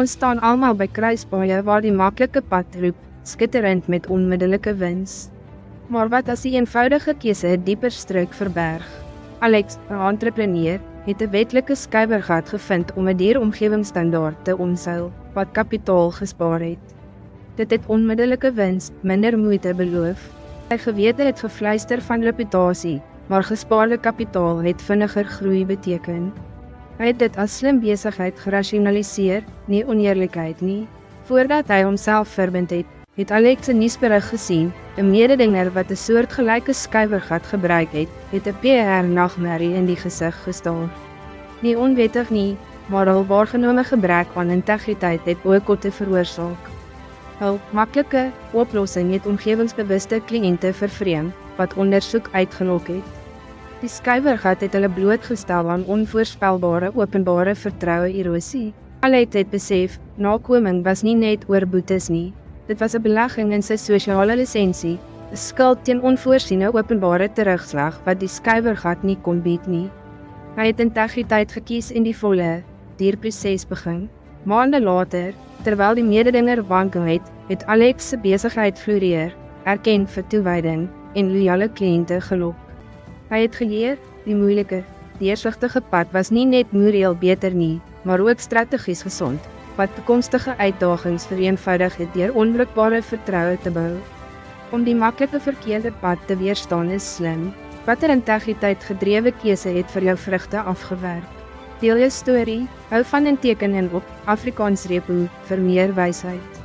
Ons staan allemaal bij kruispaaie waar die makkelijke pad roep, skitterend met onmiddellijke wins. Maar wat als die eenvoudige kiese het dieper struik verberg? Alex, een entrepreneur, het een wetlike skuiwergat gevind om een dieromgevingsstandaard te omseil, wat kapitaal gespaar het. Dit het onmiddellijke wins, minder moeite beloof. Sy gewete het gefluister van reputasie, maar gespaarde kapitaal het vinniger groei beteken. Hy het dit as slim besigheid gerationaliseer, nie oneerlikheid nie. Voordat hy homself verbind het Alex een nuusberig gesien, een mededinger wat een soortgelyke skuiwergat gebruik het een PR-nagmerrie in die gezicht gestaar. Nie onwettig nie, maar al waargenome gebrek aan integriteit het boykotte veroorsaak. Hul maklike oplossing het omgevingsbewuste kliënte vervreem, wat ondersoek uitgelok het. Die skuiwergat het hulle blootgestel aan onvoorspelbare openbare vertroue-erosie. Alex het besef, nakoming was nie net oor boetes nie. Dit was een belegging in sy sosiale lisensie, een skuld teen onvoorsiene openbare terugslag wat die skuiwergat nie kon bied nie. Hy het integriteit gekies en die volle dierproses begin. Maande later, terwyl die mededinger wankel het Alex se besigheid floreer, erken vir toewyding en loyale kliënte gelok. Hy het geleer, die moeilike, deursigtige pad was nie net moreel beter nie, maar ook strategies gesond, wat toekomstige uitdagings vereenvoudig het deur onwrikbare vertroue te bou. Om die maklike verkeerde pad te weerstaan is slim. Watter integriteit gedrewe keuse het vir jou vrugte afgewerk? Deel jou storie, hou van en teken in op Afrikaans Repo vir meer wysheid.